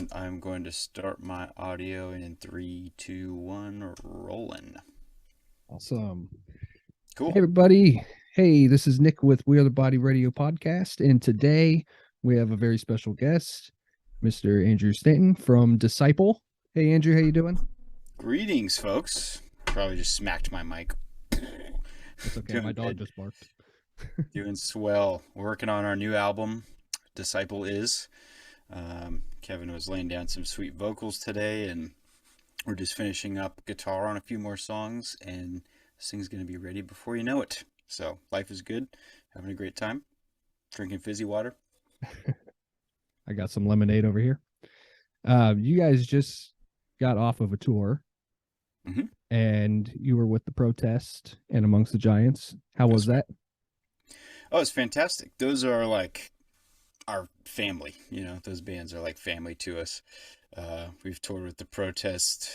And I'm going to start my audio in three, two, one, rolling. Awesome. Hey, Cool. everybody. Hey, this is Nick with We Are the Body Radio podcast. And today we have a very special guest, Mr. Andrew Stanton from Disciple. Hey, Andrew, how you doing? Greetings, folks. Probably just smacked my mic. That's okay. My Doing dog good. just barked. Doing swell. We're working on our new album, Disciple Is. Kevin was laying down some sweet vocals today, and we're just finishing up guitar on a few more songs, and this thing's going to be ready before you know it. So, life is good. Having a great time. Drinking fizzy water. I got some lemonade over here. You guys just got off of a tour Mm-hmm. and you were with the Protest and Amongst the Giants. How was That's right. that? Oh, it's fantastic. Those are like our family. Those bands are like family to us. We've toured with the Protest,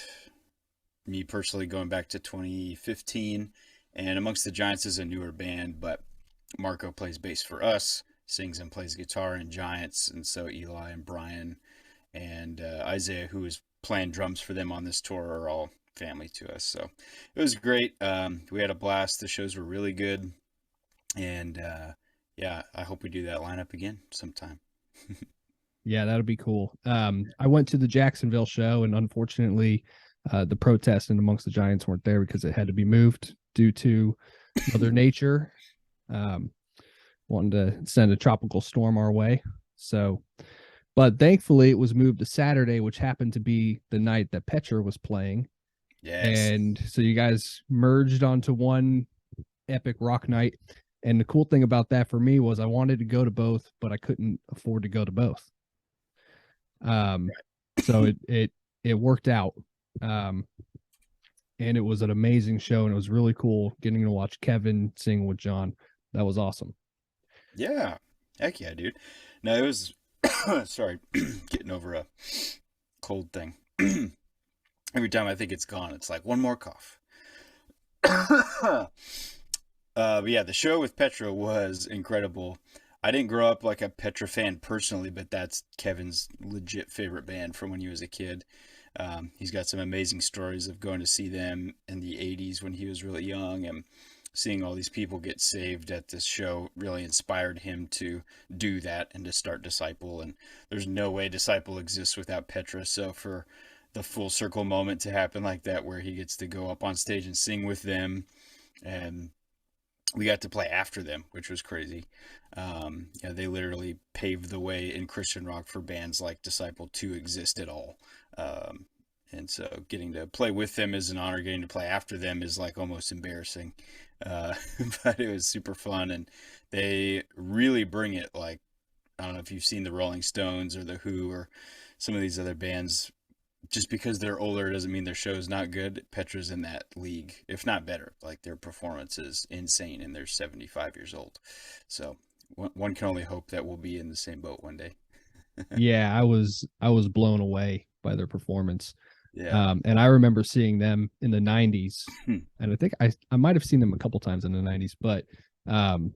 me personally going back to 2015, and Amongst the Giants is a newer band, but Marco plays bass for us, sings and plays guitar in Giants, and so Eli and Brian and Isaiah, who is playing drums for them on this tour, are all family to us. So it was great. We had a blast. The shows were really good, and yeah, I hope we do that lineup again sometime. Yeah, that'll be cool. I went to the Jacksonville show, and unfortunately, the Protest and Amongst the Giants weren't there because it had to be moved due to Mother Nature um, wanting to send a tropical storm our way. So, but thankfully, it was moved to Saturday, which happened to be the night that Petra was playing, Yes. and so you guys merged onto one epic rock night. And the cool thing about that for me was I wanted to go to both, but I couldn't afford to go to both. Um, so it worked out. Um, and it was an amazing show, and it was really cool getting to watch Kevin sing with John. That was awesome. Yeah. Heck yeah, dude. No, it was sorry, getting over a cold thing. Every time I think it's gone, it's like one more cough. But yeah, the show with Petra was incredible. I didn't grow up like a Petra fan personally, but that's Kevin's legit favorite band from when he was a kid. He's got some amazing stories of going to see them in the 80s when he was really young, and seeing all these people get saved at this show really inspired him to do that and to start Disciple. And there's no way Disciple exists without Petra. So for the full circle moment to happen like that, where he gets to go up on stage and sing with them, and we got to play after them, which was crazy. They literally paved the way in Christian rock for bands like Disciple to exist at all. And so getting to play with them is an honor. Getting to play after them is like almost embarrassing. Uh, but it was super fun, and they really bring it. Like, I don't know if you've seen the Rolling Stones or the Who or some of these other bands. Just because they're older doesn't mean their show's not good. Petra's in that league, if not better. Like, their performance is insane, and they're 75 years old. So one can only hope that we'll be in the same boat one day. Yeah, I was blown away by their performance. Yeah. And I remember seeing them in the 90s. Hmm. And I think I might have seen them a couple times in the 90s, but um,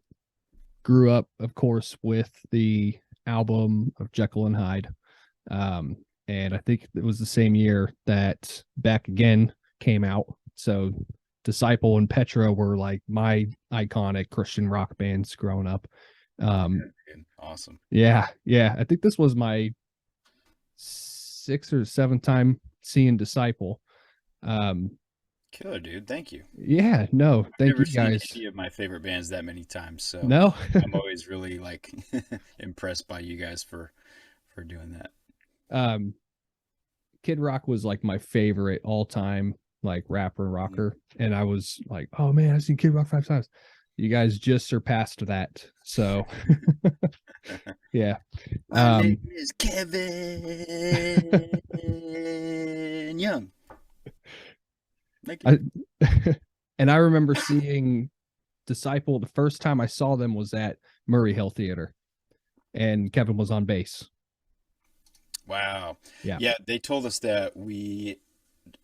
grew up, of course, with the album of Jekyll and Hyde. Um, and I think it was the same year that Back Again came out. So Disciple and Petra were like my iconic Christian rock bands growing up. Um, Awesome. yeah. I think this was my sixth or seventh time seeing Disciple. Um, Killer, dude. Thank you. yeah, no, I've thank never you seen guys. any of my favorite bands that many times, so No, I'm always really like impressed by you guys for doing that. um, Kid Rock was like my favorite all time like rapper Mhm. rocker, and I was like, oh man, I've seen Kid Rock 5 times. You guys just surpassed that, so yeah. My name Um, is Kevin Young. Thank you. I and I remember seeing Disciple the first time I saw them was at Murray Hill Theater, and Kevin was on bass. Wow. Yeah, Yeah, they told us that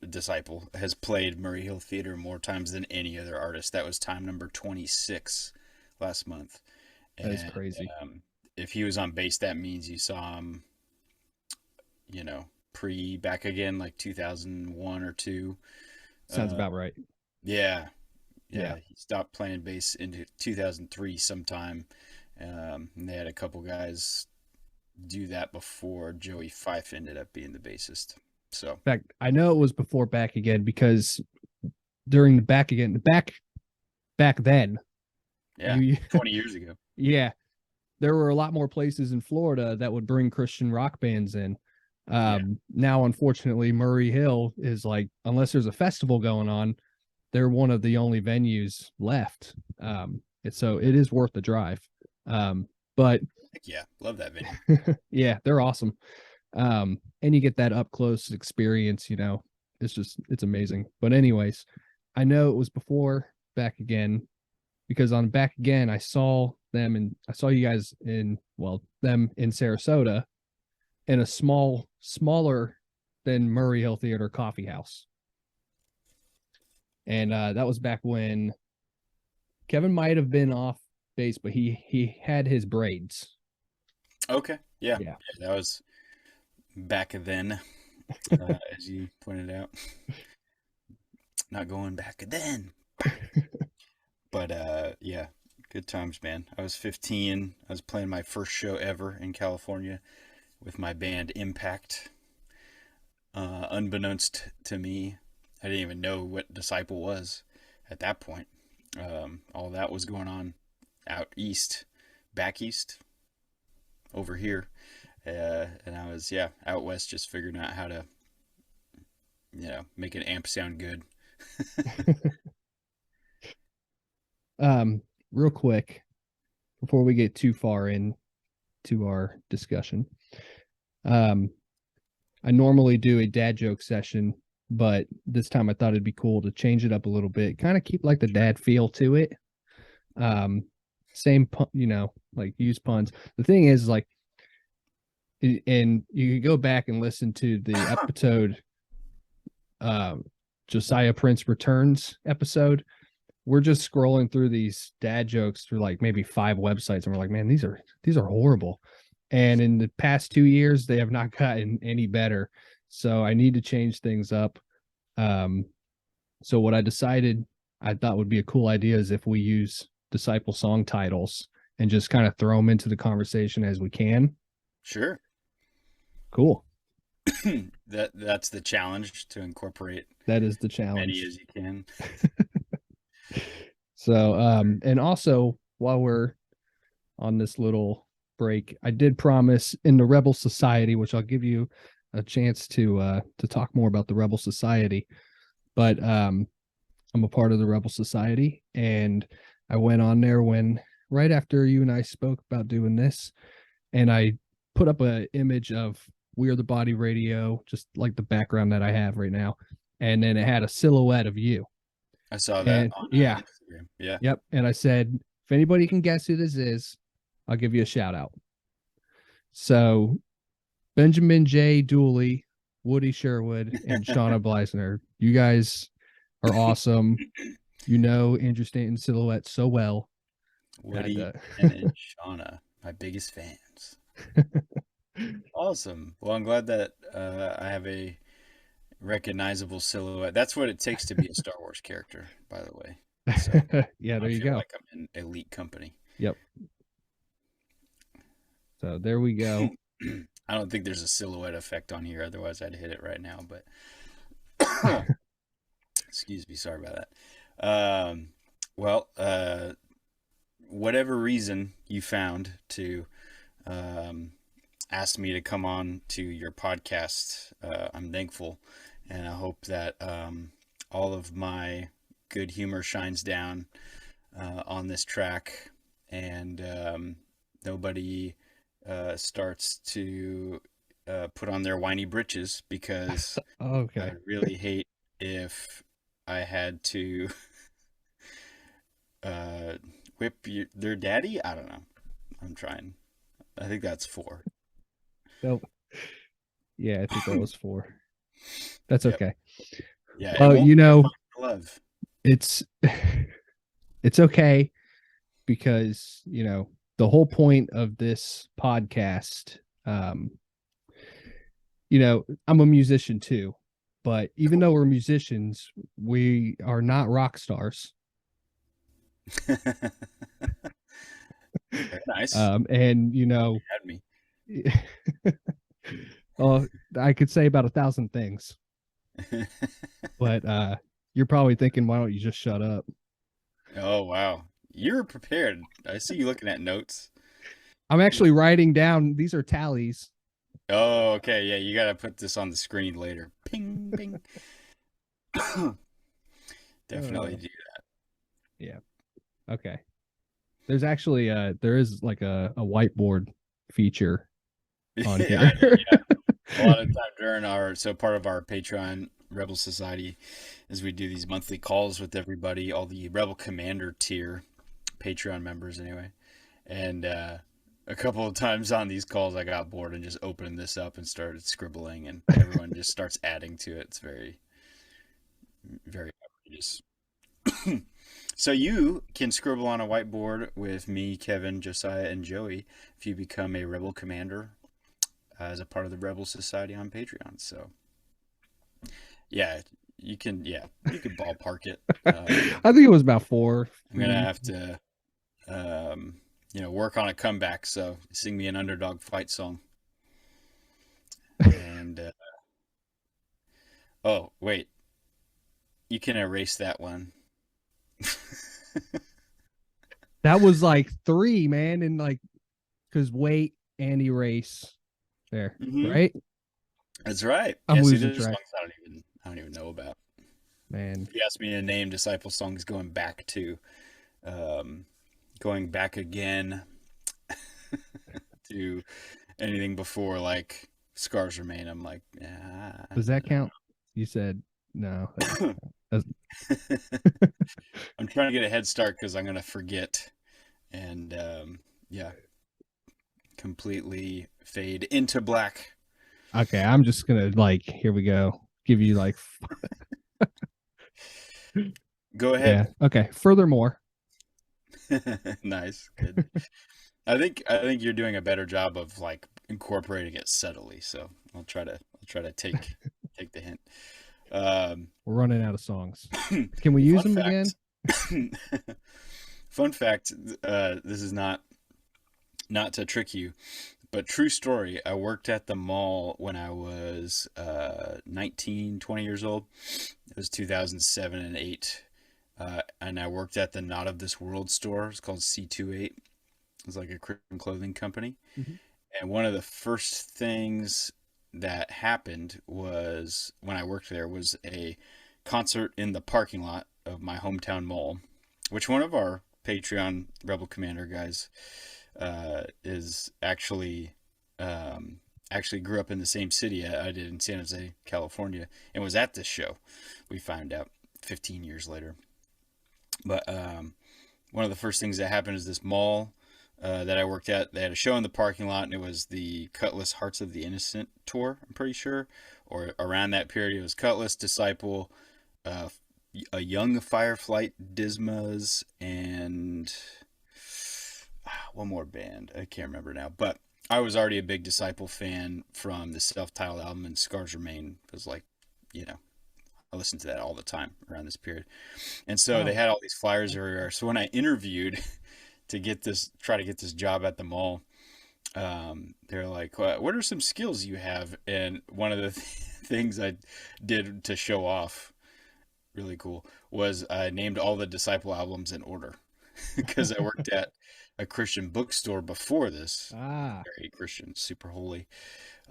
Disciple has played Murray Hill Theater more times than any other artist. That was time number 26 last month. that is And crazy. if he was on bass, that means you saw him you know, pre back again, like 2001 or two. Sounds Uh, about right. yeah, Yeah. yeah. He stopped playing bass into 2003 sometime. And they had a couple guys do that before Joey Fife ended up being the bassist. So, In fact, I know it was before Back Again because during the Back Again, back then, yeah, you 20 years ago. yeah, there were a lot more places in Florida that would bring Christian rock bands in. Yeah, Now, unfortunately, Murray Hill is like, unless there's a festival going on, they're one of the only venues left. So it is worth the drive. But heck yeah, love that venue. yeah, they're awesome. And you get that up close experience, it's amazing. But anyways, I know it was before Back Again because on Back Again, I saw you guys them in Sarasota in a smaller than Murray Hill Theater coffee house. And that was back when Kevin might have been off base, but he had his braids. Okay, yeah, Yeah. yeah, that was back then, as you pointed out. Not going back then. But yeah, good times, man. I was 15. I was playing my first show ever in California with my band Impact. Unbeknownst to me, I didn't even know what Disciple was at that point. All that was going on out east, back east, over here. And I was, yeah, out west just figuring out how to, make an amp sound good. Um, Real quick before we get too far into our discussion, um, I normally do a dad joke session, but this time I thought it'd be cool to change it up a little bit, kind of keep like the dad feel to it. Um, Same, like use puns. The thing is, like, and you can go back and listen to the episode, uh, Josiah Prince Returns episode. We're just scrolling through these dad jokes through like maybe 5 websites, and we're like, man, these are horrible. And in the past 2 years, they have not gotten any better. So I need to change things up. Um, so what I thought would be a cool idea is if we use disciple song titles and just kind of throw them into the conversation as we can. Sure. Cool. That's the challenge, to incorporate That is the as many challenge. as you can. So, and also while we're on this little break, I did promise in the Rebel Society, which I'll give you a chance to talk more about the Rebel Society. But I'm a part of the Rebel Society, and I went on there when right after you and I spoke about doing this, and I put up an image of We Are the Body Radio, just like the background that I have right now, and then it had a silhouette of you. I saw that And on yeah, Instagram. Yeah. yep. And I said, if anybody can guess who this is, I'll give you a shout out. So Benjamin J. Dooley, Woody Sherwood, and Shauna Bleisner, you guys are awesome. You know Andrew Stanton silhouette so well that Woody and Shauna, my biggest fans. Awesome. Well, I'm glad that I have a recognizable silhouette. That's what it takes to be a Star Wars character, by the way. So yeah, I there you feel go. like I'm in elite company. Yep. So there we go. I don't think there's a silhouette effect on here, otherwise I'd hit it right now. But excuse me, sorry about that. Well, whatever reason you found to um, ask me to come on to your podcast, I'm thankful, and I hope that all of my good humor shines down on this track, and nobody starts to put on their whiny britches, because I Okay. would really hate if I had to uh, their daddy. I don't know. I'm trying. I think that's 4. Nope. Yeah, I think that was 4. That's Yep. okay. Yeah, it Well, won't be a fun glove. it's it's okay because, the whole point of this podcast, um, I'm a musician too, but even though we're musicians, we are not rock stars. Very nice. And Had me. well, I could say about 1,000 things, but you're probably thinking, why don't you just shut up? Oh wow, you're prepared. I see you looking at notes. I'm actually writing down. These are tallies. Oh, okay, yeah, you gotta put this on the screen later. Ping, ping. Definitely Uh, do. yeah. Okay. There's actually there is like a whiteboard feature on I, here. a lot of time during part of our Patreon Rebel Society is we do these monthly calls with everybody, all the Rebel Commander tier Patreon members anyway. And a couple of times on these calls, I got bored and just opened this up and started scribbling, and everyone just starts adding to it. It's very, very outrageous. So you can scribble on a whiteboard with me, Kevin, Josiah, and Joey if you become a Rebel Commander as a part of the Rebel Society on Patreon. So yeah, you can ballpark it. I think it was about four, I'm gonna 3. have to work on a comeback. So sing me an underdog fight song. And oh wait, you can erase that one. That was like 3, man, and like because weight and erase there, Hmm. right? That's right. I'm Yeah, see, losing there's track, songs I don't even know about. man. If you ask me to name disciple songs um, going back again to anything before like Scars Remain, I'm like, Does that count? You said no. That doesn't count. I'm trying to get a head start because I'm gonna forget and yeah, completely fade into black. Okay, I'm just gonna like here we go. Give you like Go yeah. ahead. Okay. Furthermore, Nice, good. I think you're doing a better job of like incorporating it subtly. So I'll try to take the hint. Um, we're running out of songs. Can we use fun them again? fact. Fun fact. This is not to trick you, but true story. I worked at the mall when I was 19, 20 years old. It was 2007 and 8. And I worked at the Not of This World store. It's called C28. It's like a Christian clothing company. Mhm. And one of the first things that happened was when I worked there was a concert in the parking lot of my hometown mall, which one of our Patreon Rebel Commander guys is actually grew up in the same city I did in San Jose, California, and was at this show. We found out 15 years later. But one of the first things that happened is this mall that I worked at. They had a show in the parking lot, and it was the Cutlass Hearts of the Innocent tour. I'm pretty sure, or around that period, it was Cutlass, Disciple, uh, a young Fireflight, Dismas, and one more band. I can't remember now, but I was already a big Disciple fan from the self-titled album, and Scars Remain was like, you know, I listened to that all the time around this period. And so they Oh, had all these flyers everywhere. So when I interviewed try to get this job at the mall, they're like, "What are some skills you have?" And one of the things I did to show off, really cool, was I named all the Disciple albums in order because I worked at a Christian bookstore before this, ah, very Christian, super holy,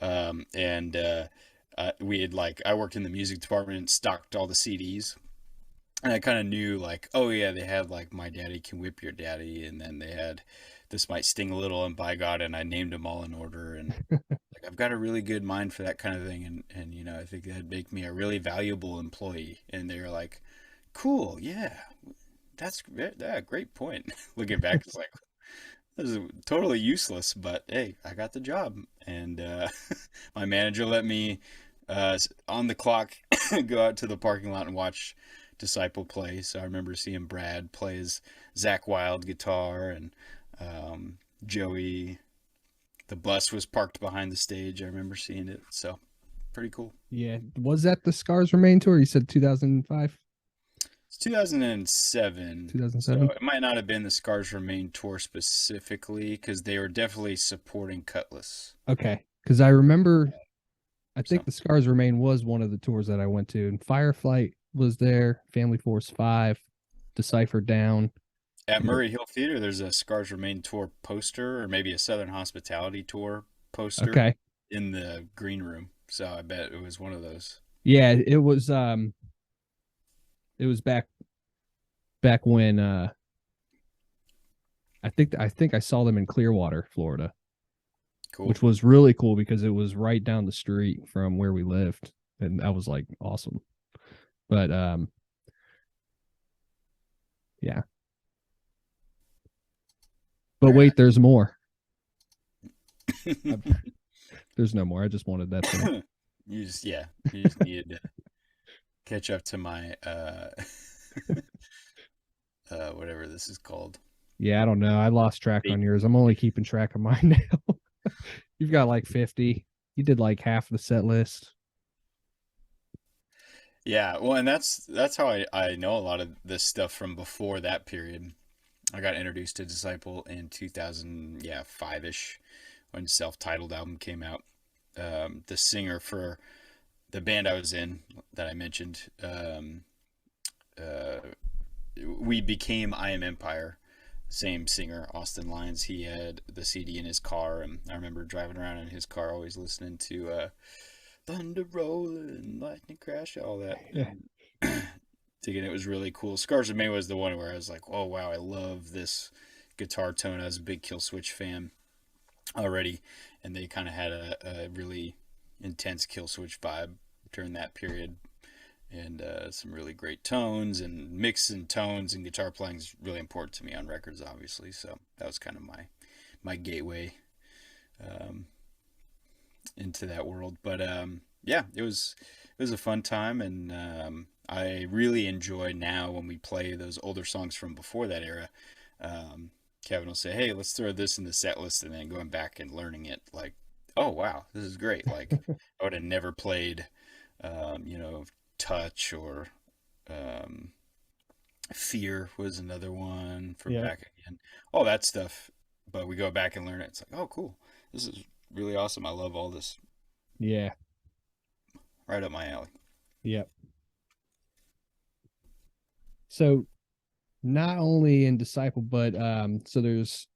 and we had like I worked in the music department and stocked all the CDs. And I kind of knew like, oh yeah, they had like My Daddy Can Whip Your Daddy, and then they had This Might Sting a Little and By God, and I named them all in order. And like I've got a really good mind for that kind of thing, and I think that'd make me a really valuable employee. And they're like, cool, yeah, yeah, great point. Looking back, it's like this is totally useless, but hey, I got the job, and my manager let me on the clock go out to the parking lot and watch Disciple play. So I remember seeing Brad play his Zach Wild guitar, and Joey. The bus was parked behind the stage. I remember seeing it. So Pretty cool. Yeah. Was that the Scars Remain tour? You said 2005, It's 2007, so 2007? it might not have been the Scars Remain tour specifically because they were definitely supporting Cutlass. Okay. Because I remember, I think So the Scars Remain was one of the tours that I went to, and Fireflight was there, Family Force 5, Decipher Down. at And Murray Hill Theater, there's a Scars Remain tour poster, or maybe a Southern Hospitality tour poster okay. in the green room. So I bet it was one of those. Yeah, it was back when I think I saw them in Clearwater, Florida, Cool. which was really cool because it was right down the street from where we lived, and that was like awesome. But yeah. But Very wait, there's more. There's no more. I just wanted that to. nice. You just needed to catch up to my whatever this is called. Yeah, I don't know. I lost track on Bacon. yours. I'm only keeping track of mine now. You've got like 50. You did like half the set list. Yeah, well, and that's how I know a lot of this stuff from before that period. I got introduced to Disciple in 2000, yeah, 5-ish when self-titled album came out. The singer for the band I was in that I mentioned, uh, we became I Am Empire. Same singer, Austin Lyons. He had the CD in his car, and I remember driving around in his car, always listening to Thunder Rolling, Lightning Crash, all that. Yeah. Thinking it was really cool. Scars of May was the one where I was like, oh wow, I love this guitar tone. I was a big Kill Switch fan already, and they kind of had a really intense Kill Switch vibe during that period, and some really great tones and mixing tones and guitar playing is really important to me on records, obviously. So that was kind of my gateway um, into that world. But yeah, it was a fun time, and I really enjoy now when we play those older songs from before that era. Um, Kevin will say, "Hey, let's throw this in the set list," and then going back and learning it, like, "Oh wow, this is great!" Like I would have never played, you know, Touch or um, Fear was another one from Yeah. back again. All that stuff, but we go back and learn it. It's like, oh, cool. This is really awesome. I love all this. Yeah. Right up my alley. Yep. So not only in Disciple, but so there's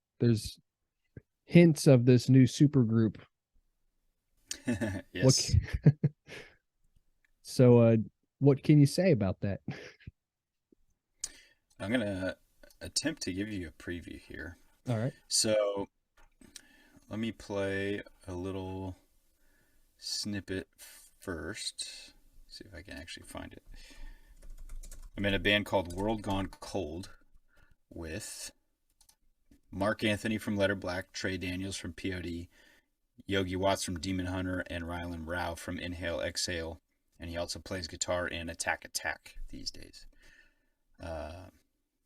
hints of this new super group. What Yes. so what can you say about that? I'm going to attempt to give you a preview here. All right. So let me play a little snippet first. See if I can actually find it. I'm in a band called World Gone Cold with Mark Anthony from Letter Black, Trey Daniels from POD, Yogi Watts from Demon Hunter, and Rylan Rao from Inhale Exhale. And he also plays guitar in Attack Attack these days.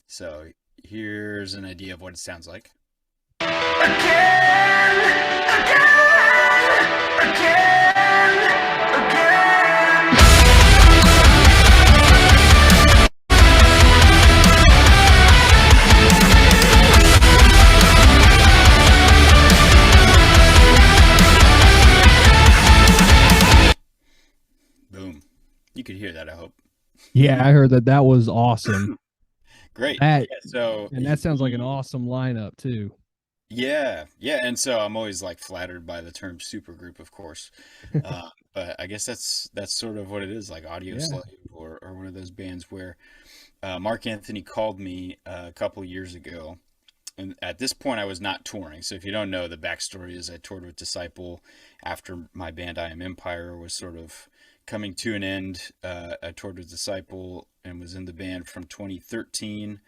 So here's an idea of what it sounds like. Boom. You could hear that, I hope. Yeah, I heard that was awesome. Great. That Yeah, so and that sounds like an awesome lineup too. yeah, and so I'm always like flattered by the term supergroup, of course. But I guess that's sort of what it is, like Audio Yeah. Slave or one of those bands where Mark Anthony called me a couple years ago, and at this point I was not touring. So if you don't know, the backstory is I toured with Disciple after my band I Am Empire was sort of coming to an end. I toured with Disciple and was in the band from 2013,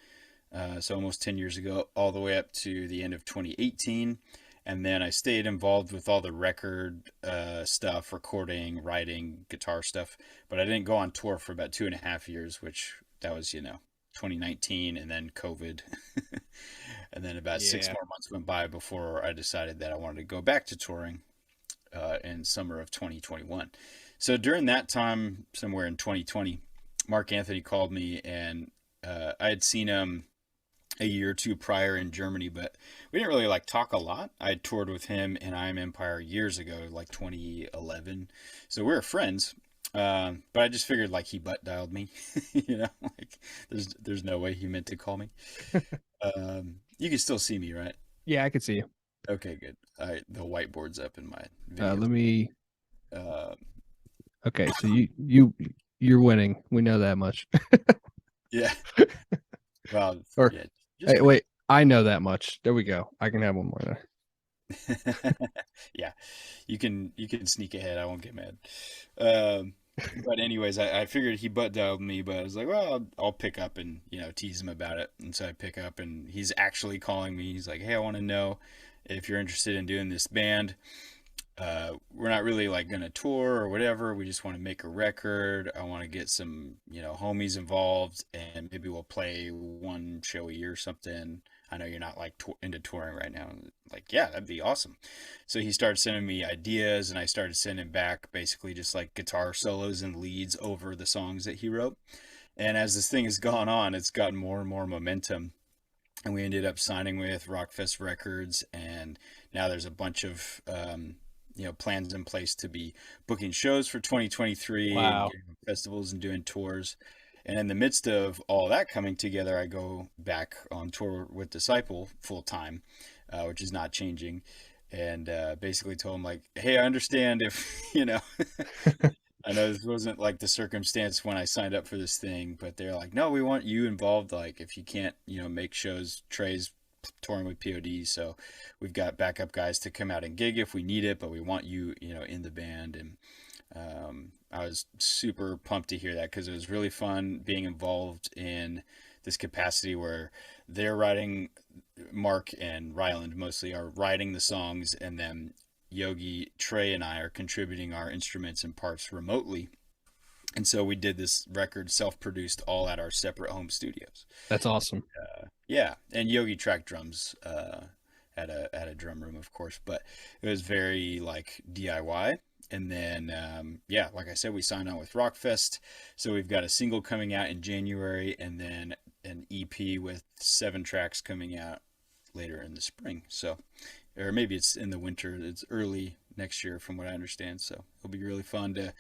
so almost 10 years ago, all the way up to the end of 2018. And then I stayed involved with all the record stuff, recording, writing, guitar stuff. But I didn't go on tour for about 2.5 years, which that was, 2019 and then COVID. And then about six Yeah. more months went by before I decided that I wanted to go back to touring in summer of 2021. So during that time, somewhere in 2020, Mark Anthony called me, and I had seen him a year or two prior in Germany, but we didn't really like talk a lot. I had toured with him in I Am Empire years ago, like 2011. So we were friends. But I just figured like he butt dialed me, like there's no way he meant to call me. You can still see me, right? Yeah, I could see you. Okay, good. The whiteboard's up in my video. Let me. Uh, Okay, so you're winning. We know that much. yeah. Well, Or yeah, just hey, wait, I know that much. There we go. I can have one more there. yeah, you can sneak ahead. I won't get mad. Um, but anyways, I figured he butt dialed me, but I was like, well, I'll pick up and tease him about it. And so I pick up, and he's actually calling me. He's like, hey, I want to know if you're interested in doing this band. We're not really like gonna tour or whatever. We just want to make a record. I want to get some, homies involved, and maybe we'll play one show a year or something. I know you're not like into touring right now. Like, yeah, that'd be awesome. So he started sending me ideas, and I started sending back basically just like guitar solos and leads over the songs that he wrote. And as this thing has gone on, it's gotten more and more momentum, and we ended up signing with Rockfest Records, and now there's a bunch of plans in place to be booking shows for 2023 and Wow, getting on festivals and doing tours. And in the midst of all that coming together, I go back on tour with Disciple full time, which is not changing. And basically told him like, hey, I understand if I know this wasn't like the circumstance when I signed up for this thing, but they're like, no, we want you involved. Like, if you can't, make shows, Trey's touring with POD, so we've got backup guys to come out and gig if we need it, but we want you, in the band. And I was super pumped to hear that because it was really fun being involved in this capacity where they're writing, Mark and Ryland mostly are writing the songs, and then Yogi, Trey, and I are contributing our instruments and parts remotely. And so we did this record self-produced all at our separate home studios. that's awesome. Yeah, and Yogi tracked drums at a drum room, of course, but it was very like DIY. And then, yeah, like I said, we signed on with Rockfest, so we've got a single coming out in January, and then an EP with 7 tracks coming out later in the spring. So, or maybe it's in the winter. It's early next year, from what I understand. So it'll be really fun to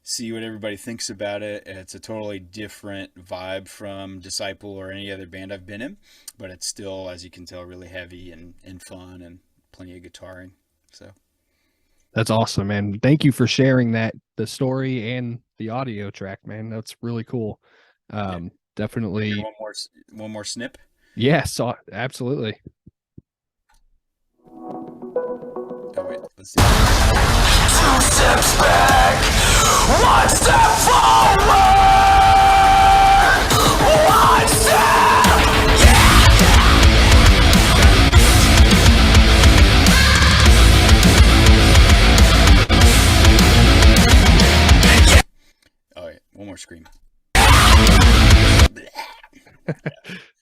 see what everybody thinks about it. It's a totally different vibe from Disciple or any other band I've been in, but it's still, as you can tell, really heavy and fun and plenty of guitaring. So That's awesome, man. Thank you for sharing the story and the audio track, man. That's really cool. yeah, hear Definitely. one more snip. Yes, absolutely. Oh wait, let's see. Two steps back, one step forward, one step. Oh yeah, one more scream.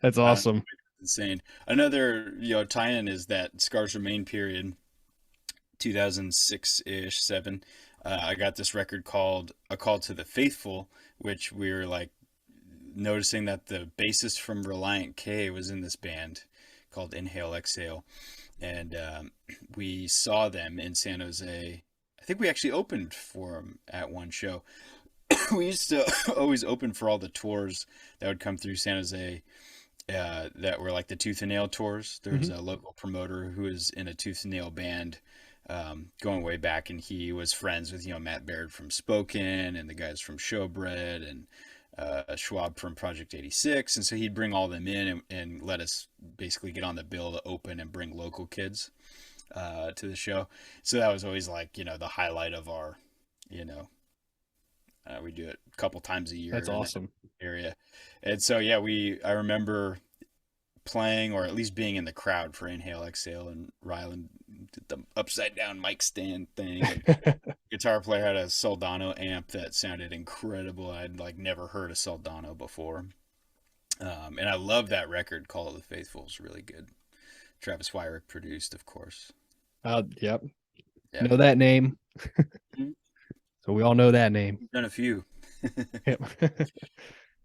That's awesome. Insane. Another tie-in is that Scars Remain period, 2006 ish, seven. I got this record called A Call to the Faithful, which we were like noticing that the bassist from Reliant K was in this band called Inhale Exhale, and we saw them in San Jose. I think we actually opened for them at one show. We used to always open for all the tours that would come through San Jose, that were like the Tooth and Nail tours. There's Mhm. a local promoter who is in a Tooth and Nail band, going way back, and he was friends with Matt Baird from Spoken and the guys from Showbread and Schwab from Project 86, and so he'd bring all them in and let us basically get on the bill to open and bring local kids to the show. So that was always like the highlight of our, you know, we do it a couple times a year That's in that awesome. area. And so yeah, I remember playing or at least being in the crowd for Inhale Exhale, and Ryland did the upside down mic stand thing, and guitar player had a Soldano amp that sounded incredible. I'd like never heard a Soldano before. And I love that record. Call of the Faithful is really good. Travis Wyrick produced, of course. Yep. Yeah. Know that name. Mhm. So we all know that name. Done a few. Yep.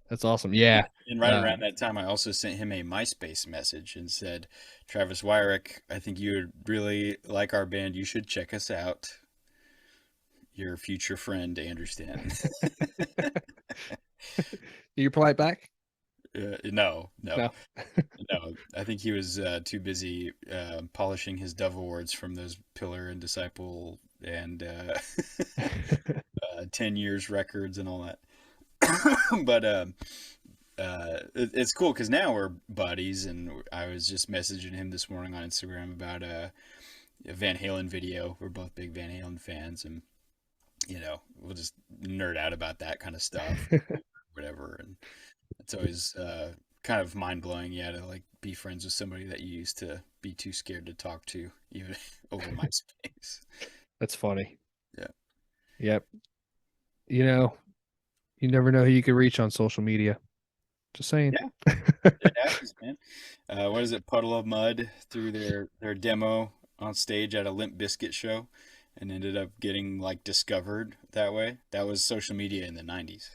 That's awesome. Yeah. And right around that time, I also sent him a MySpace message and said, Travis Wyrick, I think you would really like our band. You should check us out. Your future friend, Andrew Stanton. You reply back? No. No. No. I think he was too busy polishing his Dove Awards from those Pillar and Disciple and 10 years records and all that. But it's cool because now we're buddies, and I was just messaging him this morning on Instagram about a Van Halen video. We're both big Van Halen fans, and we'll just nerd out about that kind of stuff, whatever. And it's always kind of mind blowing, to like be friends with somebody that you used to be too scared to talk to, even over MySpace. That's funny. Yeah. Yep. You never know who you could reach on social media. Just saying. Yeah. It happens, man. What is it? Puddle of Mud threw their demo on stage at a Limp Bizkit show and ended up getting like discovered that way. That was social media in the 90s.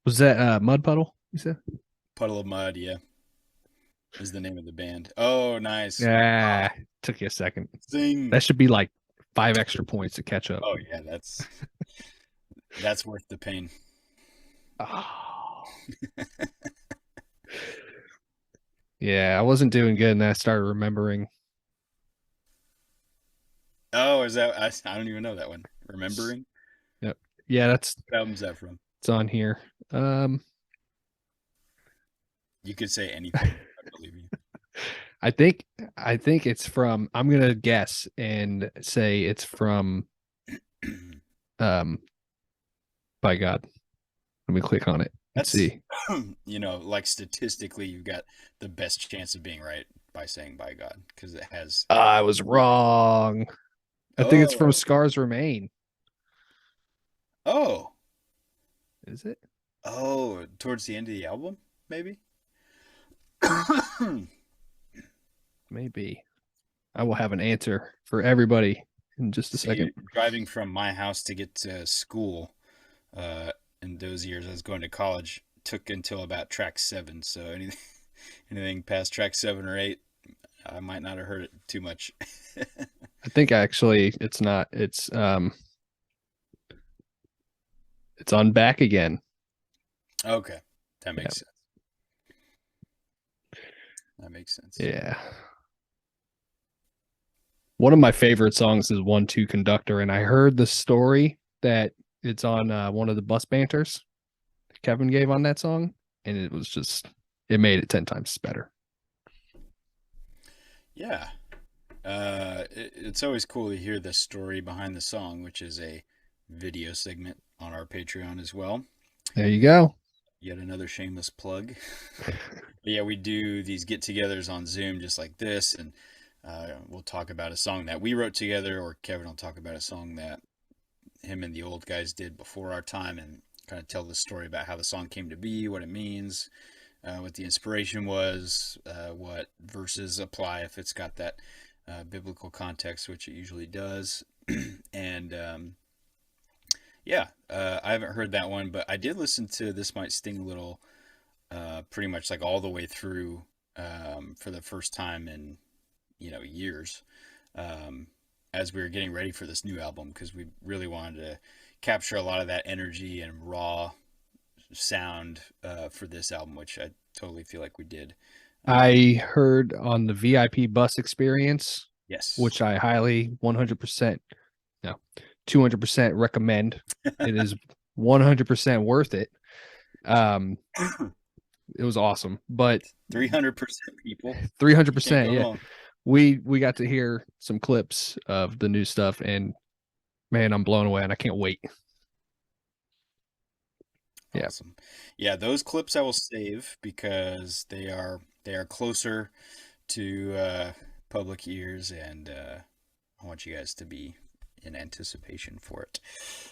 Was that Mud Puddle, you said? Puddle of Mud, yeah, is the name of the band. Oh, nice. Yeah, took you a second. Zing. That should be like 5 extra points to catch up. Oh yeah, that's worth the pain. Oh. Yeah, I wasn't doing good, and I started remembering. Oh, is that? I don't even know that one. Remembering? Yep. Yeah, What album's that from? it's on here. You could say anything. I believe you. I think it's from. I'm gonna guess and say it's from. By God, let me click on it. Let's see. Like statistically, you've got the best chance of being right by saying "by God" because it has. I was wrong. I think it's from Oh. Scars Remain. Oh. Is it? Oh, towards the end of the album, maybe. Maybe. I will have an answer for everybody in just a See, second. driving from my house to get to school, in those years I was going to college, took until about track 7. So anything past track 7 or 8, I might not have heard it too much. I think actually it's not. It's on Back Again. Okay, that makes sense. That makes sense. Yeah. One of my favorite songs is 1-2 Conductor, and I heard the story that it's on one of the bus banters Kevin gave on that song, and it made it 10 times better. Yeah. It's always cool to hear the story behind the song, which is a video segment on our Patreon as well. There you go. Yet another shameless plug. But yeah, we do these get-togethers on Zoom just like this, and we'll talk about a song that we wrote together, or Kevin will talk about a song that him and the old guys did before our time, and kind of tell the story about how the song came to be, what it means, what the inspiration was, what verses apply if it's got that biblical context, which it usually does. And I haven't heard that one, but I did listen to This Might Sting a Little, pretty much like all the way through, for the first time in years, as we were getting ready for this new album, because we really wanted to capture a lot of that energy and raw sound for this album, which I totally feel like we did. I heard on the VIP bus experience, Yes, which I highly 200% recommend. It is 100% worth it. It was awesome, but 300% people, 300%. Yeah. We got to hear some clips of the new stuff, and man, I'm blown away, and I can't wait. Awesome. Yeah, those clips I will save because they are closer to public ears, and I want you guys to be in anticipation for it.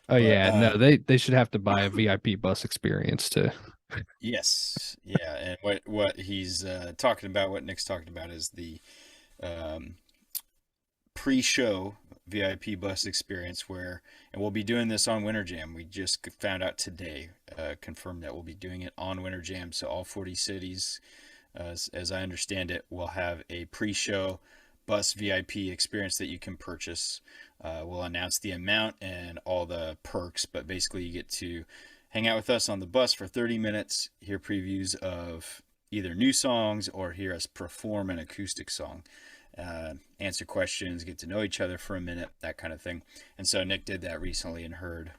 Oh, but, yeah, no, they should have to buy a VIP bus experience to. Yes, yeah, and what he's talking about, what Nick's talking about, is the pre-show VIP bus experience where, and we'll be doing this on Winter Jam. We just found out today, confirmed that we'll be doing it on Winter Jam. So all 40 cities, as I understand it, will have a pre-show bus VIP experience that you can purchase. We'll announce the amount and all the perks, but basically you get to hang out with us on the bus for 30 minutes, hear previews of either new songs or hear us perform an acoustic song. Answer questions, get to know each other for a minute, that kind of thing. And so Nick did that recently and heard,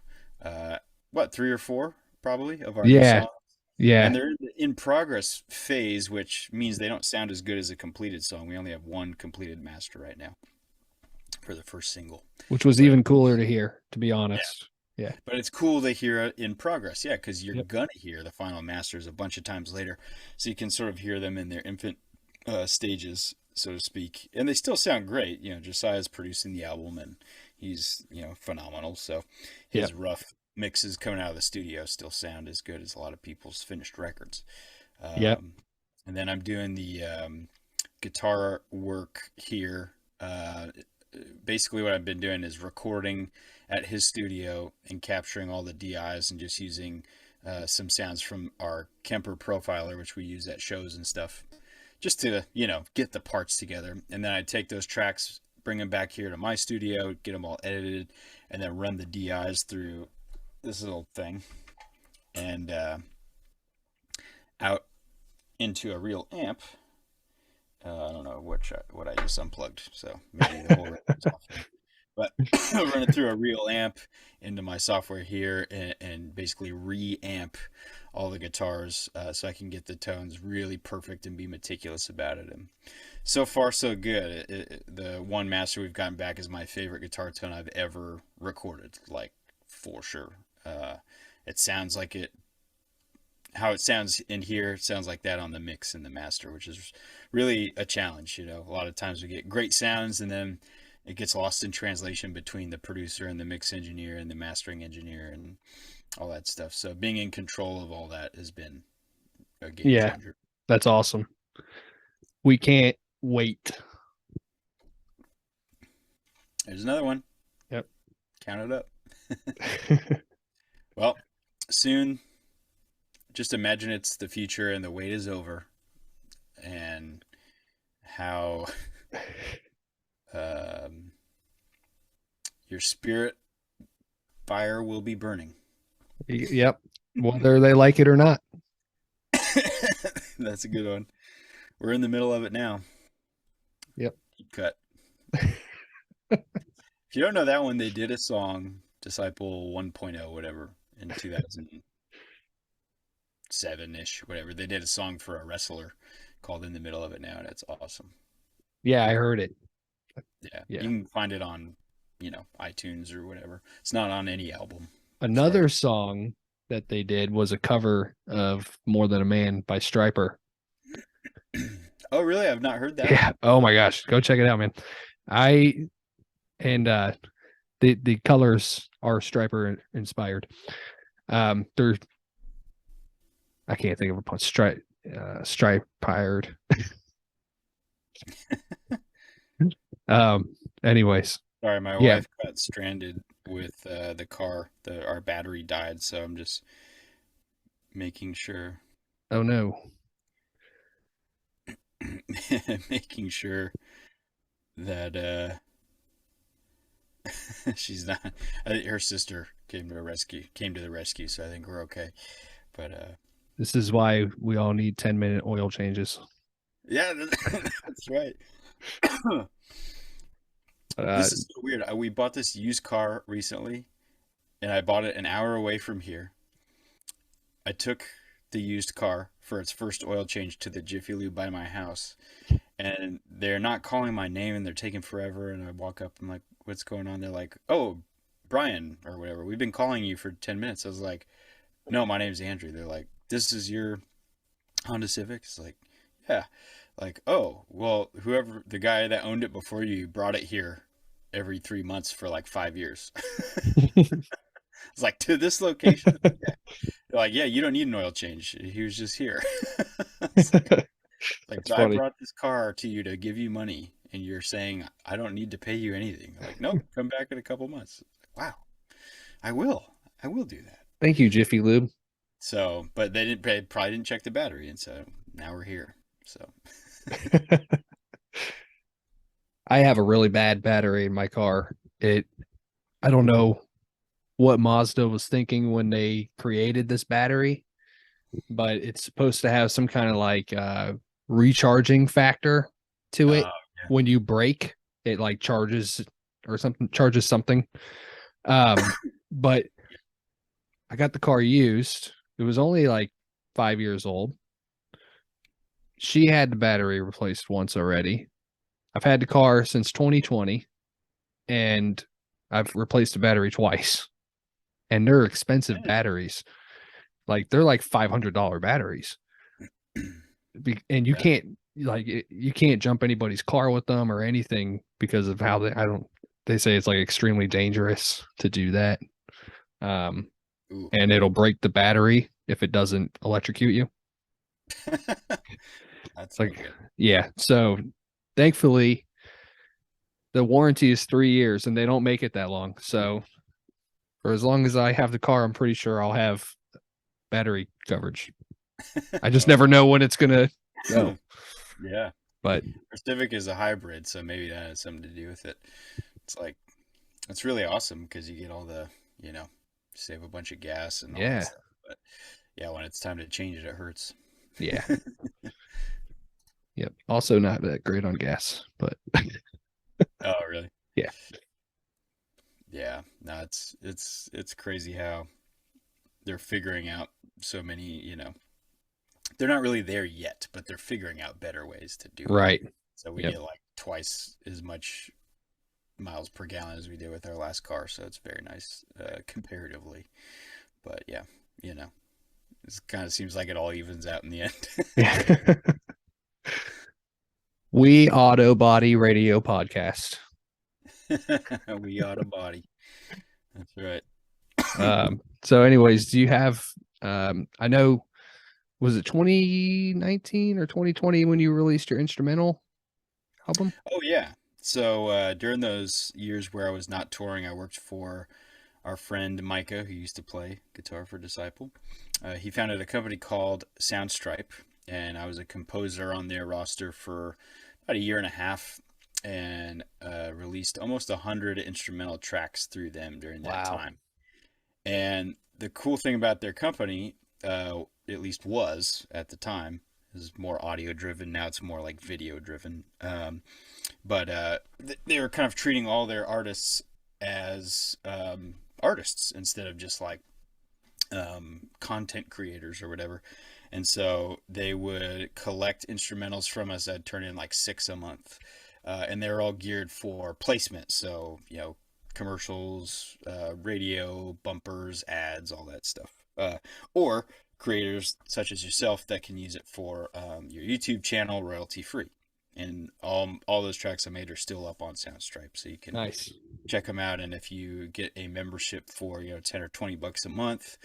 3 or 4 probably of our new Yeah. songs. Yeah. And they're in progress phase, which means they don't sound as good as a completed song. We only have one completed master right now for the first single. Which was even cooler to hear, to be honest. Yeah. But it's cool to hear it in progress. Yeah, because you're Yep. going to hear the final masters a bunch of times later. So you can sort of hear them in their infant stages, so to speak. And they still sound great. You know, Josiah's producing the album and he's, phenomenal. So his rough mixes coming out of the studio still sound as good as a lot of people's finished records. Yep. And then I'm doing the guitar work here. Basically what I've been doing is recording at his studio and capturing all the DIs and just using some sounds from our Kemper profiler, which we use at shows and stuff, just to, get the parts together. And then I take those tracks, bring them back here to my studio, get them all edited, and then run the DIs through this little thing and out into a real amp. I don't know what I just unplugged, so maybe the whole record's off. But run it through a real amp into my software here and basically re-amp all the guitars so I can get the tones really perfect and be meticulous about it. And so far, so good. The one master we've gotten back is my favorite guitar tone I've ever recorded, like for sure. It sounds like how it sounds in here, it sounds like that on the mix and the master, which is really a challenge. A lot of times we get great sounds and then it gets lost in translation between the producer and the mix engineer and the mastering engineer and all that stuff. So being in control of all that has been a game changer. That's awesome. We can't wait. There's another one. Yep. Count it up. Well, soon, just imagine it's the future and the wait is over and how your spirit fire will be burning. Yep. Whether they like it or not. That's a good one. We're in the middle of it now. Yep. Deep cut. If you don't know that one, they did a song, Disciple 1.0, whatever, in 2007-ish, whatever. They did a song for a wrestler called In the Middle of It Now, and it's awesome. Yeah, I heard it. Yeah. You can find it on, iTunes or whatever. It's not on any album. Another song that they did was a cover of More Than a Man by Stryper. Oh, really? I've not heard that. Yeah. Oh my gosh. Go check it out, man. The colors are Stryper inspired. They're I can't think of a pun. Stripired. Anyways. Sorry, my wife got stranded with the car. Our battery died, so I'm just making sure. Oh no. Making sure that she's not. I think her sister came to the rescue, so I think we're okay. But this is why we all need 10-minute oil changes. Yeah, that's right. This is so weird. We bought this used car recently, and I bought it an hour away from here. I took the used car for its first oil change to the Jiffy Lube by my house, and they're not calling my name, and they're taking forever. And I walk up, I'm like, "What's going on?" They're like, "Oh, Brian or whatever. We've been calling you for 10 minutes." I was like, "No, my name's Andrew." They're like, "This is your Honda Civic?" It's like, "Yeah." Like, "Oh, well, whoever the guy that owned it before you brought it here every 3 months for like 5 years." It's like, "To this location?" Yeah. They're like, "Yeah, you don't need an oil change. He was just here." Like, I brought this car to you to give you money, and you're saying I don't need to pay you anything. They're like, nope, come back in a couple months. Wow, I will. I will do that. Thank you, Jiffy Lube. So, but they probably didn't check the battery, and so now we're here. So, I have a really bad battery in my car. I don't know what Mazda was thinking when they created this battery, but it's supposed to have some kind of like recharging factor to it. yeah. When you brake, it like charges or something. But I got the car used. It was only like 5 years old. She had the battery replaced once already. I've had the car since 2020, and I've replaced the battery twice. And they're expensive batteries. Like they're like $500 batteries. And you can't you can't jump anybody's car with them or anything because of how they say it's like extremely dangerous to do that. Ooh. And it'll break the battery if it doesn't electrocute you. That's like, yeah. So thankfully the warranty is 3 years and they don't make it that long. So for as long as I have the car, I'm pretty sure I'll have battery coverage. I just never know when it's going to go. Yeah. But our Civic is a hybrid, so maybe that has something to do with it. It's like, it's really awesome because you get all the, save a bunch of gas and all that stuff. But yeah, when it's time to change it, it hurts. Yeah. Yep. Also not that great on gas, but. Oh, really? Yeah. Yeah. No, it's crazy how they're figuring out so many, they're not really there yet, but they're figuring out better ways to do it. Right. So we get like twice as much miles per gallon as we did with our last car. So it's very nice comparatively. But yeah, it kind of seems like it all evens out in the end. We Auto Body Radio Podcast. We Auto Body. That's right. So anyways, do you have, I know, was it 2019 or 2020 when you released your instrumental album? Oh, yeah. So during those years where I was not touring, I worked for our friend Micah, who used to play guitar for Disciple. He founded a company called Soundstripe, and I was a composer on their roster for about a year and a half, and released almost 100 instrumental tracks through them during that time. And the cool thing about their company, at least was at the time, is more audio driven. Now it's more like video driven. But they were kind of treating all their artists as artists instead of just like content creators or whatever. And so they would collect instrumentals from us. I'd turn in like 6 a month. And they're all geared for placement. So, commercials, radio, bumpers, ads, all that stuff. Or creators such as yourself that can use it for your YouTube channel royalty free. And all those tracks I made are still up on Soundstripe, so you can check them out. And if you get a membership for 10 or $20 a month,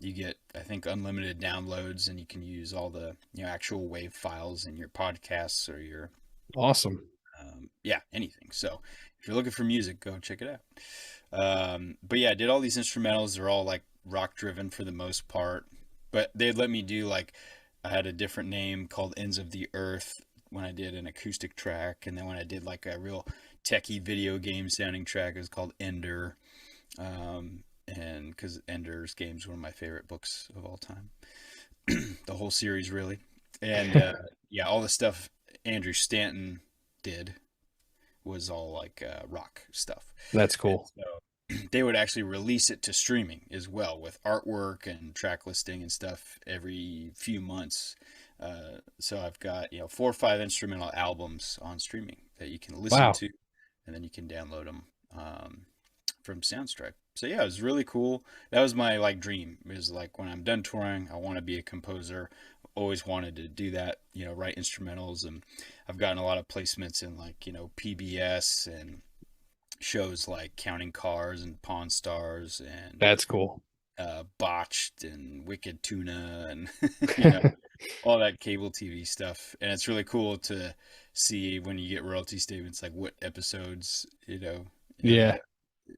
you get, I think, unlimited downloads, and you can use all the actual WAV files in your podcasts or your anything. So if you're looking for music, go check it out. But yeah, I did all these instrumentals. They're all like rock driven for the most part, but they'd let me do like, I had a different name called Ends of the Earth when I did an acoustic track, and then when I did like a real techie video game sounding track, it was called Ender. And because Ender's Game is one of my favorite books of all time, the whole series really. And all the stuff Andrew Stanton did was all like rock stuff. That's cool. And so they would actually release it to streaming as well, with artwork and track listing and stuff every few months. So I've got 4 or 5 instrumental albums on streaming that you can listen to, and then you can download them from Soundstripe. So yeah, it was really cool. That was my like dream. It was like, when I'm done touring, I want to be a composer. Always wanted to do that, write instrumentals, and I've gotten a lot of placements in like PBS and shows like Counting Cars and Pawn Stars, and that's cool. Botched and Wicked Tuna, and all that cable TV stuff, and it's really cool to see when you get royalty statements like what episodes Yeah.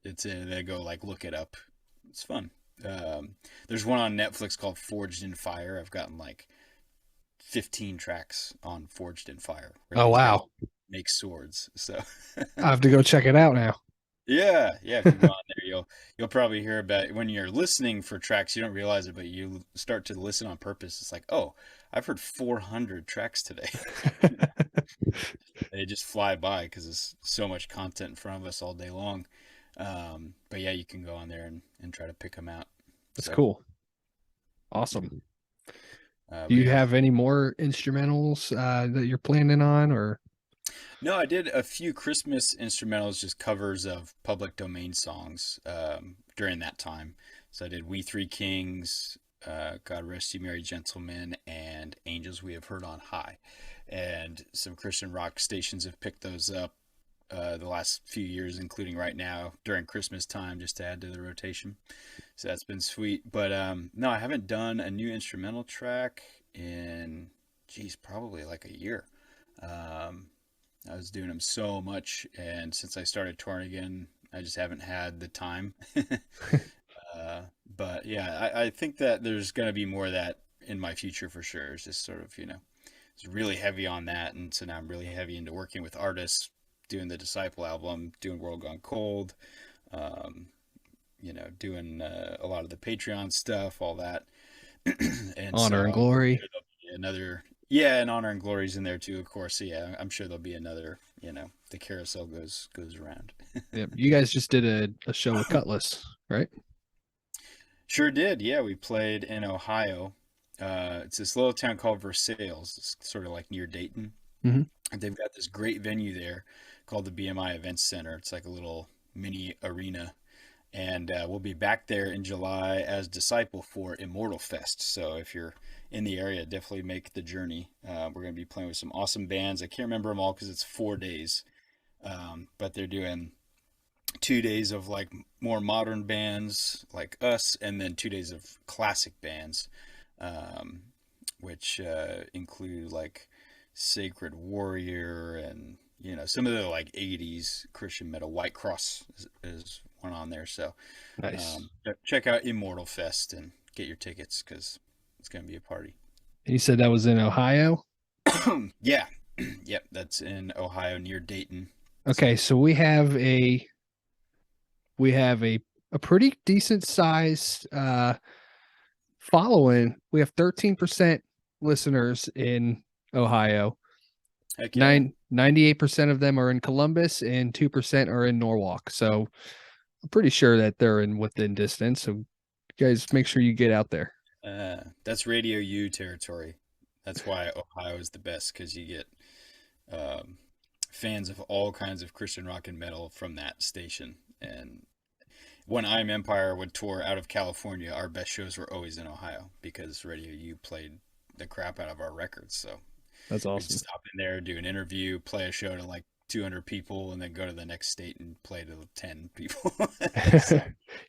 it's in, and they go like look it up. It's fun. There's one on Netflix called Forged in Fire. I've gotten like 15 tracks on Forged in Fire where Oh these guys wow. make swords. So I have to go check it out now. yeah, if you go on there, you'll probably hear about when you're listening for tracks, you don't realize it, but you start to listen on purpose. It's like, oh, I've heard 400 tracks today. They just fly by because there's so much content in front of us all day long. But yeah, you can go on there and try to pick them out. That's So, cool. Awesome. Do but you yeah, have any more instrumentals that you're planning on, or? no, I did a few Christmas instrumentals, just covers of public domain songs during that time. So I did We Three Kings, God Rest You Merry Gentlemen, and Angels We Have Heard on High. And some Christian rock stations have picked those up the last few years, including right now during Christmas time, just to add to the rotation. So that's been sweet. But no, I haven't done a new instrumental track in, geez, probably like a year. Um, I was doing them so much, and since I started touring again, I just haven't had the time. But yeah, I think that there's going to be more of that in my future for sure. It's just sort of, it's really heavy on that. And so now I'm really heavy into working with artists, doing the Disciple album, doing World Gone Cold, um, doing a lot of the Patreon stuff, all that. And so Honor and I'm Glory. sure there'll be another, yeah, and Honor and Glory's in there too, of course. So yeah, I'm sure there'll be another, the carousel goes around. Yep. You guys just did a show with Cutlass, right? Sure did. Yeah, we played in Ohio. It's this little town called Versailles. It's sort of like near Dayton. Mm-hmm. And they've got this great venue there called the BMI Events Center. It's like a little mini arena. And we'll be back there in July as Disciple for Immortal Fest. So if you're in the area, definitely make the journey. We're going to be playing with some awesome bands. I can't remember them all because it's 4 days. But they're doing 2 days of like more modern bands like us, and then 2 days of classic bands, um, which include like Sacred Warrior and some of the like 80s Christian metal. White Cross is one on there. So Nice. check out Immortal Fest and get your tickets because it's going to be a party. And you said that was in Ohio? Yeah. Yep, that's in Ohio near Dayton. Okay, so we have a pretty decent size following. We have 13% listeners in Ohio. Heck yeah. 98% of them are in Columbus and 2% are in Norwalk. So I'm pretty sure that they're within distance. So you guys make sure you get out there. That's Radio U territory. That's why Ohio is the best, because you get um, fans of all kinds of Christian rock and metal from that station. And when I'm Empire would tour out of California, our best shows were always in Ohio because Radio U played the crap out of our records. So That's we'd awesome. stop in there, do an interview, play a show to like 200 people, and then go to the next state and play to 10 people. So,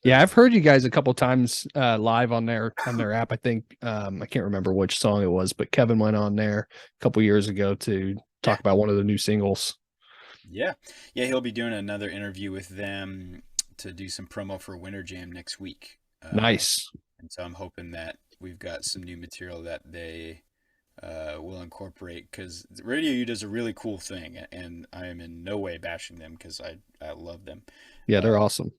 Yeah, I've heard you guys a couple times live on their app. I think I can't remember which song it was, but Kevin went on there a couple years ago to talk about one of the new singles. yeah, he'll be doing another interview with them to do some promo for Winter Jam next week. Nice. And so I'm hoping that we've got some new material that they will incorporate, because Radio U does a really cool thing, and I am in no way bashing them because I love them. Yeah, they're Uh, awesome.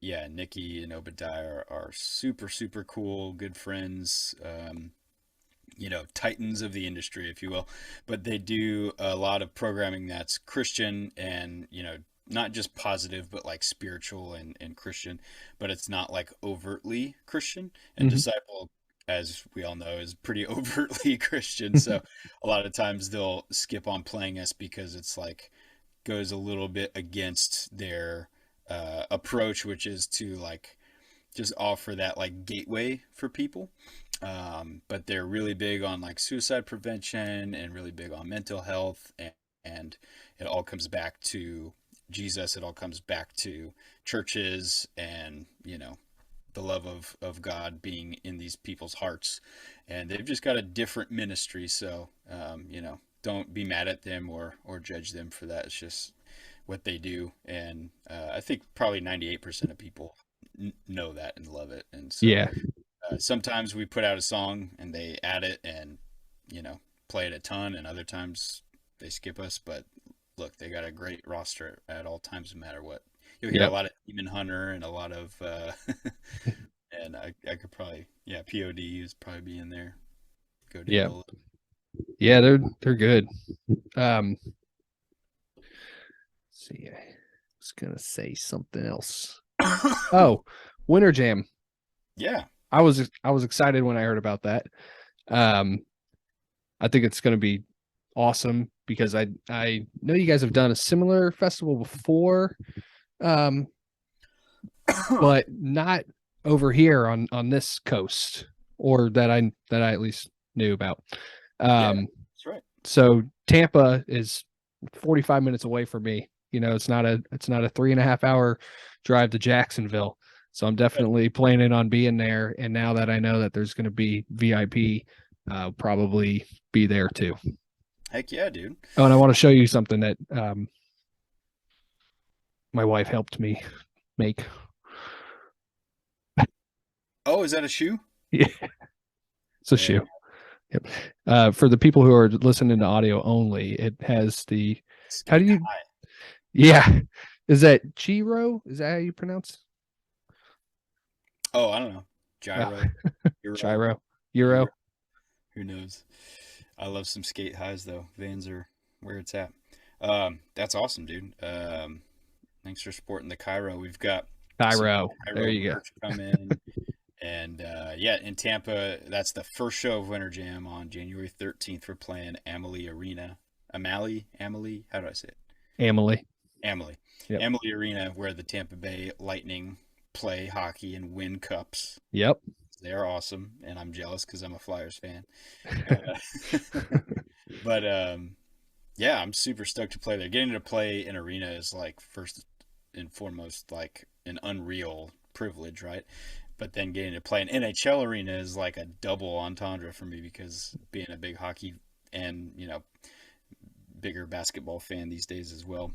yeah, Nikki and Obadiah are super, super cool, good friends, titans of the industry, if you will. But they do a lot of programming that's Christian and, not just positive, but like spiritual and Christian, but it's not like overtly Christian. And Mhm. Disciple, as we all know, is pretty overtly Christian. So a lot of times they'll skip on playing us because it's like goes a little bit against their approach, which is to like just offer that like gateway for people. But they're really big on like suicide prevention and really big on mental health, and it all comes back to Jesus. It all comes back to churches and the love of God being in these people's hearts, and they've just got a different ministry. So, don't be mad at them or judge them for that. It's just what they do, and I think probably 98% of people know that and love it. And so, Yeah. sometimes we put out a song and they add it and play it a ton, and other times they skip us. But look, they got a great roster at all times, no matter what. You'll hear a lot of Demon Hunter and a lot of and I could probably POD is probably be in there. Go Yeah. Dale. Yeah, they're good. Let's see, I was gonna say something else. Oh, Winter Jam. Yeah. I was excited when I heard about that. I think it's gonna be awesome because I know you guys have done a similar festival before, but not over here on this coast, or that I at least knew about. That's right. So Tampa is 45 minutes away from me. It's not a 3.5 hour drive to Jacksonville. So I'm definitely planning on being there. And now that I know that there's going to be VIP, I'll probably be there too. Heck yeah, dude. Oh, and I want to show you something that my wife helped me make. Oh, is that a shoe? Yeah, it's a shoe. Yep. For the people who are listening to audio only, it has the. How do you? Yeah, is that Chiro? Is that how you pronounce? Oh, I don't know. Gyro. Gyro. Euro. Who knows? I love some skate highs though. Vans are where it's at. That's awesome, dude. Thanks for supporting the Cairo. We've got Cairo. There you go. Come in. And in Tampa, that's the first show of Winter Jam on January 13th. We're playing Amalie Arena. Amalie? How do I say it? Amalie. Yep. Amalie Arena, where the Tampa Bay Lightning play hockey and win cups. Yep. They are awesome, and I'm jealous because I'm a Flyers fan. But I'm super stoked to play there. Getting to play in arena is like first and foremost like an unreal privilege, right? But then getting to play an NHL arena is like a double entendre for me because being a big hockey and bigger basketball fan these days as well.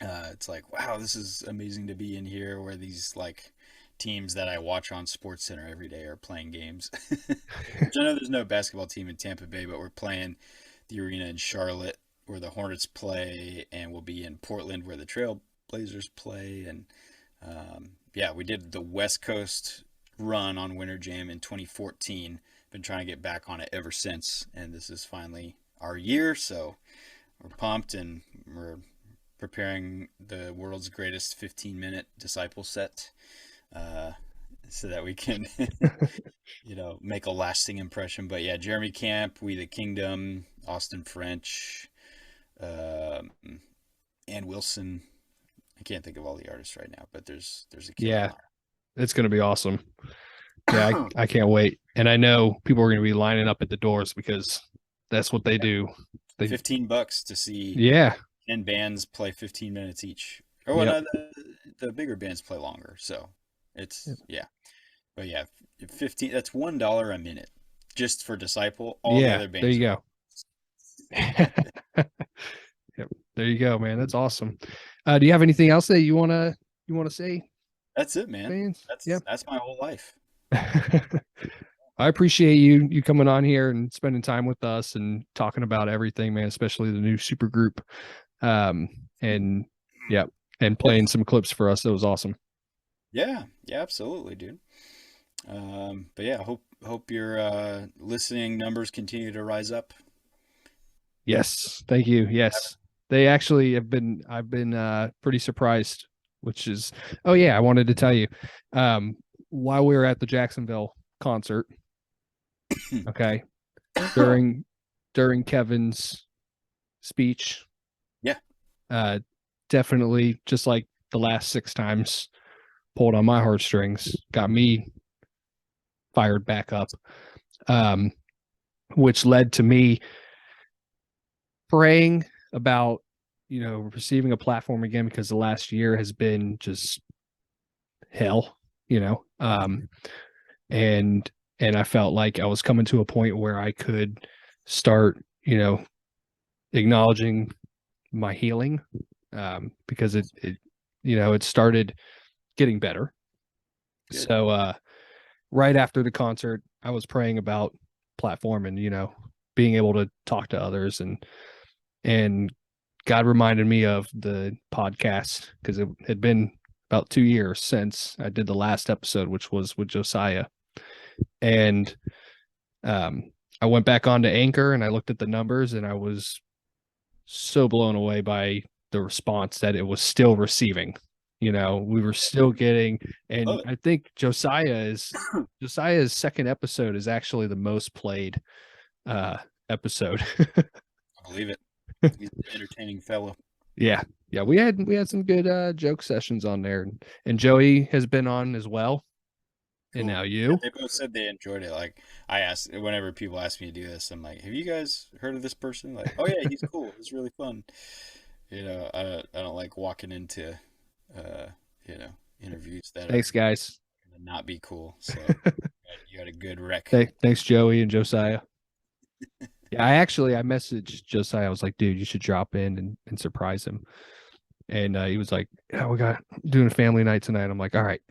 It's like, wow, this is amazing to be in here where these like teams that I watch on Sports Center every day are playing games. Which I know there's no basketball team in Tampa Bay, but we're playing the arena in Charlotte where the Hornets play, and we'll be in Portland where the Trail Blazers play. And we did the West Coast run on Winter Jam in 2014. Been trying to get back on it ever since, and this is finally our year, so we're pumped, and we're preparing the world's greatest 15-minute disciple set so that we can make a lasting impression. But yeah, Jeremy Camp, We the Kingdom, Austin French, Ann Wilson. I can't think of all the artists right now, but there's a kid. Yeah, it's going to be awesome. Yeah, I can't wait. And I know people are going to be lining up at the doors because that's what they do. $15 to see 10 bands play 15 minutes each. Oh, no, the bigger bands play longer. So it's, But 15, that's $1 a minute just for Disciple. All the other bands. There you go. Yep. There you go, man. That's awesome. Do you have anything else that you want to say? That's it, man. That's my whole life. I appreciate you coming on here and spending time with us and talking about everything, man, especially the new super group. And playing some clips for us. That was awesome. Yeah, absolutely, dude. Hope your listening numbers continue to rise up. Yes, thank you. Yes, they actually have been. I've been pretty surprised. Which is, I wanted to tell you, while we were at the Jacksonville concert, okay, during Kevin's speech, definitely just like the last 6 times, pulled on my heartstrings, got me fired back up, which led to me praying about receiving a platform again, because the last year has been just hell. you know. And I felt like I was coming to a point where I could start, acknowledging my healing, because it started getting better. Good. So right after the concert, I was praying about platform and being able to talk to others, and God reminded me of the podcast because it had been about 2 years since I did the last episode, which was with Josiah. And I went back onto Anchor and I looked at the numbers, and I was so blown away by the response that it was still receiving. We were still getting, and I think Josiah's second episode is actually the most played episode. I believe it. He's an entertaining fellow. Yeah. We had some good joke sessions on there, and Joey has been on as well. Cool. And now Yeah, you. they both said they enjoyed it. Like I asked, whenever people ask me to do this, I'm like, "Have you guys heard of this person?" Like, "Oh yeah, he's cool. It's really fun." I don't like walking into, uh, interviews that Thanks, guys. are gonna not be cool. So you got a good rec. Thanks, Joey and Josiah. Yeah, I messaged Josiah. I was like, dude, you should drop in and surprise him. And he was like, yeah, we got doing a family night tonight. I'm like, all right.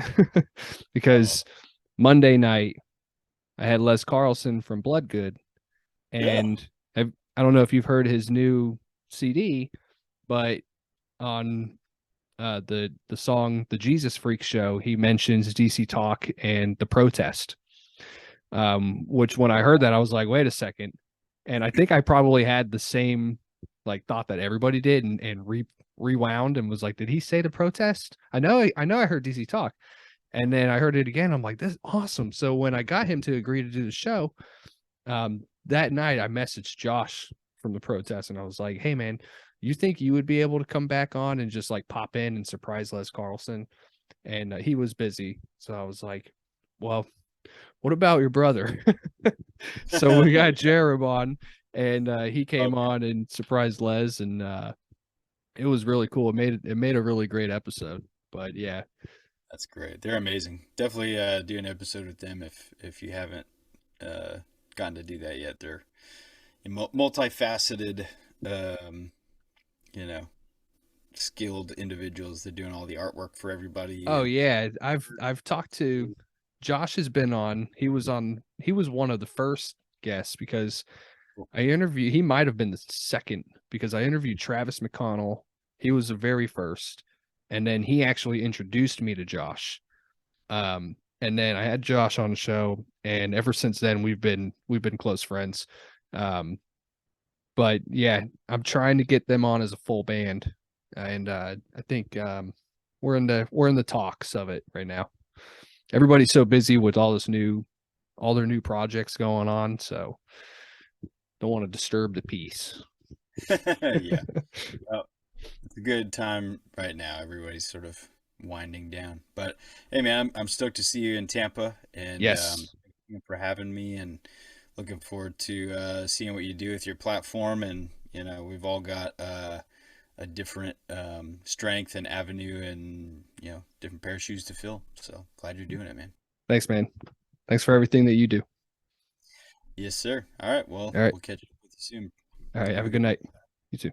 Because Monday night, I had Les Carlson from Bloodgood. And I don't know if you've heard his new CD, but on the song The Jesus Freak Show, he mentions DC Talk and The Protest. Which when I heard that, I was like, wait a second. And I think I probably had the same thought that everybody did, and rewound and was like, did he say The Protest? I know I heard DC Talk. And then I heard it again. I'm like, this is awesome. So when I got him to agree to do the show, that night I messaged Josh from The Protest, and I was like, hey man, you think you would be able to come back on and just pop in and surprise Les Carlson? And he was busy. So I was like, well, what about your brother? So we got Jared on, and he came on and surprised Les, and it was really cool. It made a really great episode. But yeah, That's great. They're amazing. Definitely do an episode with them if you haven't gotten to do that yet. They're multifaceted, you know, skilled individuals. They're doing all the artwork for everybody. oh yeah, I've talked to Josh. Has been on. He was one of the first guests because he might have been the second, because I interviewed Travis McConnell. He was the very first, and then he actually introduced me to Josh. And then I had Josh on the show, and ever since then we've been close friends. But yeah, I'm trying to get them on as a full band, and I think we're in the talks of it right now. Everybody's so busy with all their new projects going on, so don't want to disturb the peace. Yeah. Well, it's a good time right now. Everybody's sort of winding down. But hey, man, I'm stoked to see you in Tampa, and Yes. thank you for having me, and looking forward to seeing what you do with your platform. And we've all got a different strength and avenue, and different pair of shoes to fill. So glad you're doing it, man. Thanks, man. Thanks for everything that you do. Yes, sir. All right. Well, All right. we'll catch up with you soon. All right. Have a good night. You too.